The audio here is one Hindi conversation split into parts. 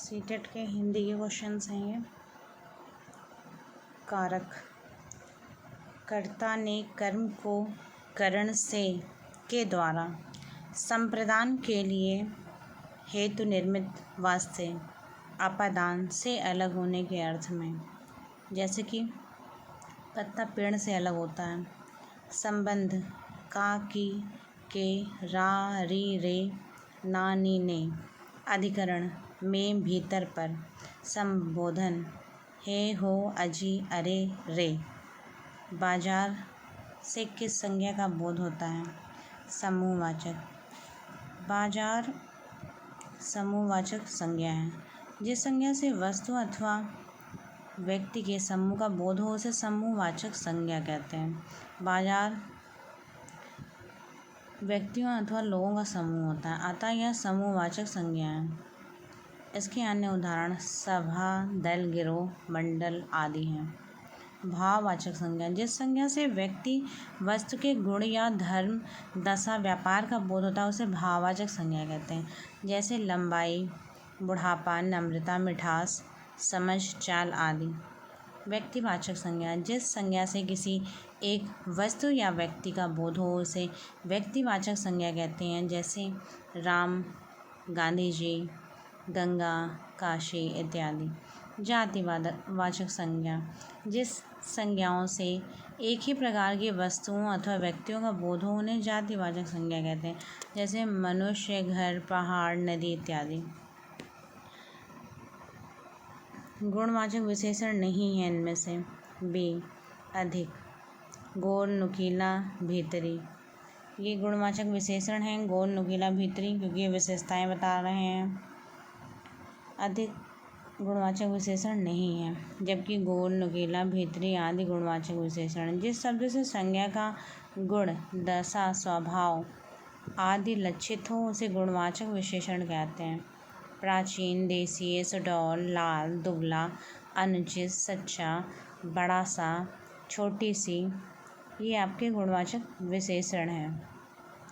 सीटेट के हिंदी के क्वेश्चंस हैं ये। कारक। कर्ता ने कर्म को करण से के द्वारा संप्रदान के लिए हेतु निर्मित वास्ते अपादान से अलग होने के अर्थ में, जैसे कि पत्ता पेड़ से अलग होता है। संबंध का की के रा री रे ना नी ने। अधिकरण में भीतर पर। संबोधन हे हो अजी अरे रे। बाजार से किस संज्ञा का बोध होता है? समूहवाचक। बाजार समूहवाचक संज्ञा है। जिस संज्ञा से वस्तु अथवा व्यक्ति के समूह का बोध हो उसे समूहवाचक संज्ञा कहते हैं। बाजार व्यक्तियों अथवा लोगों का समूह होता है, अतः यह समूहवाचक संज्ञा है। इसके अन्य उदाहरण सभा, दल, गिरोह, मंडल आदि हैं। भाववाचक संज्ञा। जिस संज्ञा से व्यक्ति वस्तु के गुण या धर्म, दशा, व्यापार का बोध होता है उसे भाववाचक संज्ञा कहते हैं। जैसे लंबाई, बुढ़ापा, नम्रता, मिठास, समझ, चाल आदि। व्यक्तिवाचक संज्ञा। जिस संज्ञा से किसी एक वस्तु या व्यक्ति का बोध हो उसे व्यक्तिवाचक संज्ञा कहते हैं। जैसे राम, गांधी जी, गंगा, काशी इत्यादि। जातिवाचक संज्ञा। जिस संज्ञाओं से एक ही प्रकार की वस्तुओं अथवा व्यक्तियों का बोध हो उन्हें जातिवाचक संज्ञा कहते हैं। जैसे मनुष्य, घर, पहाड़, नदी इत्यादि। गुणवाचक विशेषण नहीं है इनमें से। बी अधिक। गोल, नुकीला, भीतरी। ये गुणवाचक विशेषण हैं, गोल, नुकीला, भीतरी, क्योंकि ये विशेषताएं बता रहे हैं। अधिक गुणवाचक विशेषण नहीं है, जबकि गोल, नुकीला, भीतरी आदि गुणवाचक विशेषण। जिस शब्द से संज्ञा का गुण, दशा, स्वभाव आदि लक्षित हो उसे गुणवाचक विशेषण कहते हैं। प्राचीन, देशीय, सुडौल, लाल, दुबला, अनुचित, सच्चा, बड़ा सा, छोटी सी, ये आपके गुणवाचक विशेषण हैं।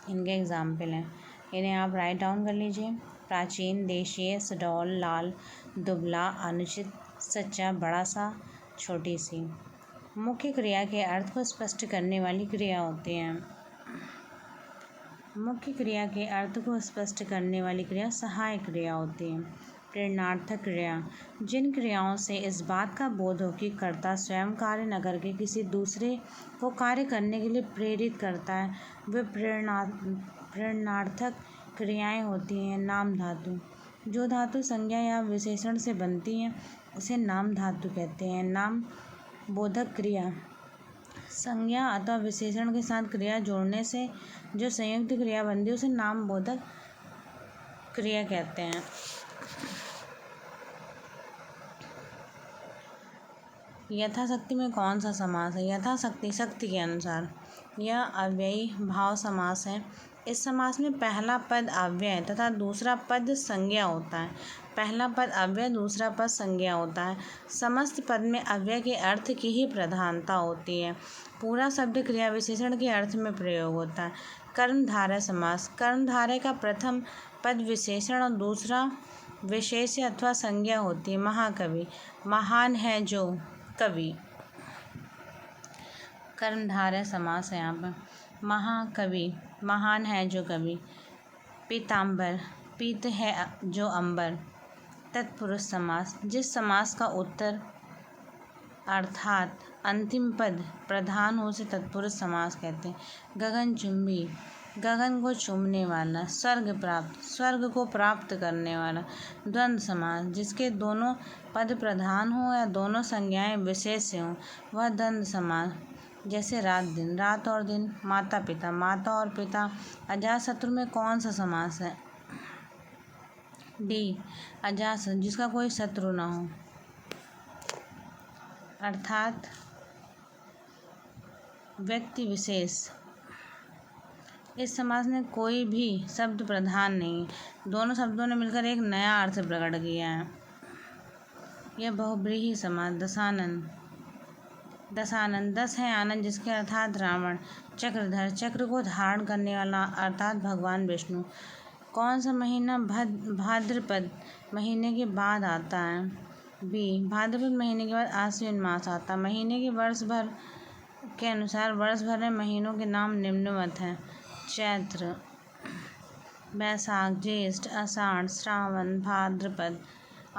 इनके एग्जाम्पल हैं, इन्हें आप राइट डाउन कर लीजिए। प्राचीन, देशीय, सुडौल, लाल, दुबला, अनुचित, सच्चा, बड़ा सा, छोटी सी। मुख्य क्रिया के अर्थ को स्पष्ट करने वाली क्रिया होती हैं। मुख्य क्रिया के अर्थ को स्पष्ट करने वाली क्रिया सहायक क्रिया होती है। प्रेरणार्थक क्रिया। जिन क्रियाओं से इस बात का बोध हो कि कर्ता स्वयं कार्य न करके किसी दूसरे को कार्य करने के लिए प्रेरित करता है वे प्रेरणार्थक क्रियाएं होती हैं। नाम धातु। जो धातु संज्ञा या विशेषण से बनती हैं उसे नाम धातु कहते हैं। नाम बोधक क्रिया। संज्ञा अथवा विशेषण के साथ क्रिया जोड़ने से जो संयुक्त क्रिया बनती है उसे नाम बोधक क्रिया कहते हैं। यथाशक्ति में कौन सा समास है? यथाशक्ति, शक्ति के अनुसार। यह अव्ययी भाव समास है। इस समास में पहला पद अव्यय तथा दूसरा पद संज्ञा होता है। पहला पद अव्यय, दूसरा पद संज्ञा होता है। समस्त पद में अव्यय के अर्थ की ही प्रधानता होती है। पूरा शब्द क्रिया विशेषण के अर्थ में प्रयोग होता है। कर्मधारय समास। कर्मधारय का प्रथम पद विशेषण और दूसरा विशेष्य अथवा संज्ञा होती है। महाकवि, महान है जो कवि। कर्मधारय समास है यहाँ पर। महाकवि, महान है जो कवि। पीताम्बर, पीत है जो अंबर। तत्पुरुष समास। जिस समास का उत्तर अर्थात अंतिम पद प्रधान हो उसे तत्पुरुष समास कहते हैं। गगनचुंबी, गगन को चूमने वाला। स्वर्ग प्राप्त, स्वर्ग को प्राप्त करने वाला। द्वंद्व समास। जिसके दोनों पद प्रधान हो या दोनों संज्ञाएं विशेष्य हों वह द्वंद्व समास। जैसे रात दिन, रात और दिन। माता पिता, माता और पिता। अजातशत्रु में कौन सा समास है? डी अजातशत्रु, जिसका कोई शत्रु न हो, अर्थात व्यक्ति विशेष। इस समास में कोई भी शब्द प्रधान नहीं, दोनों शब्दों ने मिलकर एक नया अर्थ प्रकट किया है। यह बहुब्रीहि समास। दशानन, दशानन, दस है आनंद जिसके अर्थात रावण। चक्रधर, चक्र को धारण करने वाला अर्थात भगवान विष्णु। कौन सा महीना भाद्रपद महीने के बाद आता है? बी, भाद्रपद महीने के बाद आश्विन मास आता है। महीने के वर्ष भर के अनुसार वर्ष भर में महीनों के नाम निम्नवत हैं: चैत्र, बैसाख, ज्येष्ठ, आषाढ़, श्रावण, भाद्रपद,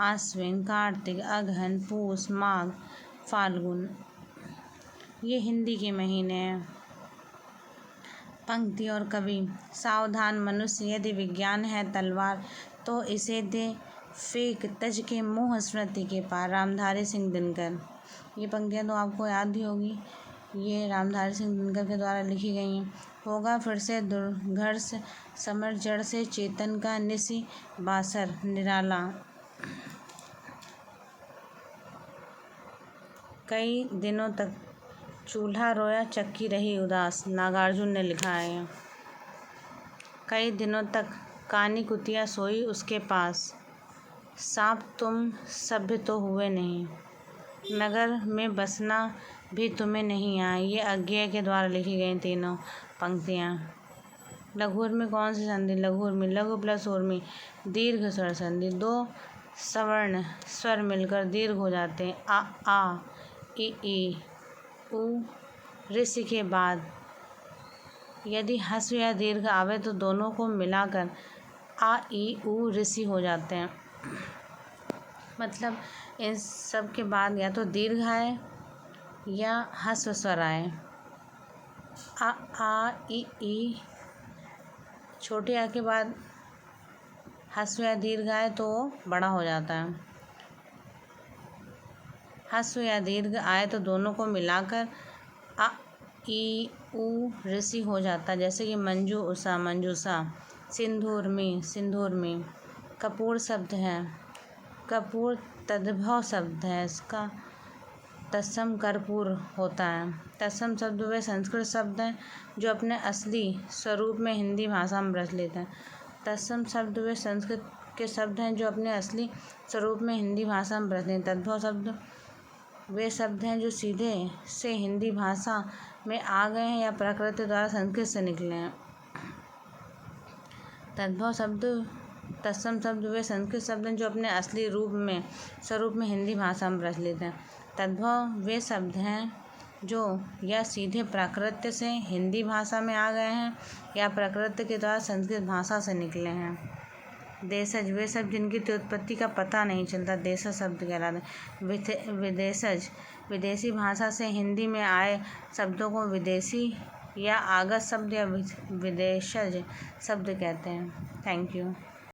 आश्विन, कार्तिक, अगहन, पूस, माघ, फाल्गुन। ये हिंदी के महीने हैं। पंक्ति और कवि। सावधान मनुष्य, यदि विज्ञान है तलवार तो इसे दे फेंक तज के मुँह स्मृति के पार। रामधारी सिंह दिनकर। ये पंक्तियाँ तो आपको याद ही होगी। ये रामधारी सिंह दिनकर के द्वारा लिखी गई हैं। होगा फिर से दुर्घर्ष समर, जड़ से चेतन का निसी बासर निराला। कई दिनों तक चूल्हा रोया, चक्की रही उदास। नागार्जुन ने लिखा है। कई दिनों तक कानी कुतिया सोई उसके पास, सांप तुम सभ्य तो हुए नहीं, नगर में बसना भी तुम्हें नहीं आया। ये अज्ञेय के द्वारा लिखी गई तीनों पंक्तियाँ। लघु उर्मी कौन सी संधि? लघु उर्मी लघु प्लस उर्मी दीर्घ स्वर संधि। दो सवर्ण स्वर मिलकर दीर्घ हो जाते हैं। आ ई उ ऋषि के बाद यदि ह्रस्व या दीर्घ आवे तो दोनों को मिलाकर आ ई उ ऋषि हो जाते हैं। मतलब इन सब के बाद या तो दीर्घ आए या ह्रस्व स्वर आए। आ ई छोटे आ के बाद ह्रस्व या दीर्घ आए तो बड़ा हो जाता है। ह्रस्व या दीर्घ आए तो दोनों को मिलाकर आ ई उ ऋषि हो जाता है। जैसे कि मंजू उषा मंजूषा, सिंधूर में। कपूर शब्द है, कपूर तद्भव शब्द है, इसका तत्सम कर्पूर होता है। तत्सम शब्द वे संस्कृत शब्द हैं जो अपने असली स्वरूप में हिंदी भाषा में प्रचलित हैं। तत्सम शब्द वे संस्कृत के शब्द हैं जो अपने असली स्वरूप में हिंदी भाषा में प्रचलित हैं। तद्भव शब्द वे शब्द हैं जो सीधे से हिंदी भाषा में आ गए हैं या प्रकृति द्वारा संस्कृत से निकले हैं। तत्सम शब्द वे संस्कृत शब्द हैं जो अपने असली स्वरूप में हिंदी भाषा में प्रचलित हैं। तद्भव वे शब्द हैं जो या सीधे प्राकृत से हिंदी भाषा में आ गए हैं या प्रकृति के द्वारा संस्कृत भाषा से निकले हैं। देशज वे शब्द जिनकी उत्पत्ति का पता नहीं चलता, देशज शब्द कहलाते हैं। विदेशज विदेशी भाषा से हिंदी में आए शब्दों को विदेशी या आगत शब्द या विदेशज शब्द कहते हैं। Thank you.